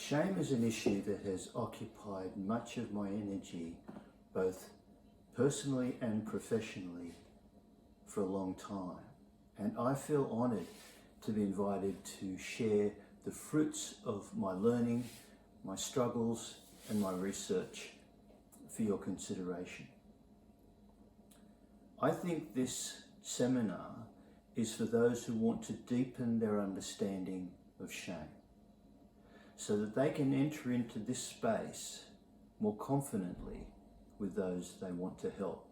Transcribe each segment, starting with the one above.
Shame is an issue that has occupied much of my energy, both personally and professionally, for a long time. And I feel honoured to be invited to share the fruits of my learning, my struggles, and my research for your consideration. I think this seminar is for those who want to deepen their understanding of shame, so that they can enter into this space more confidently with those they want to help.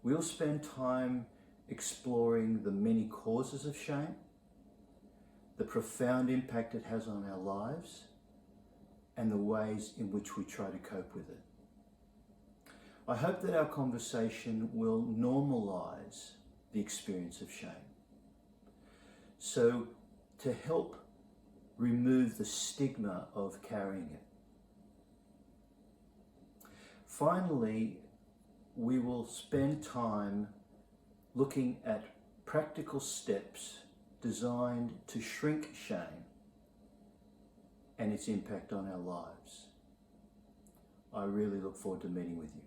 We'll spend time exploring the many causes of shame, the profound impact it has on our lives, and the ways in which we try to cope with it. I hope that our conversation will normalize the experience of shame, so to help remove the stigma of carrying it. Finally, we will spend time looking at practical steps designed to shrink shame and its impact on our lives. I really look forward to meeting with you.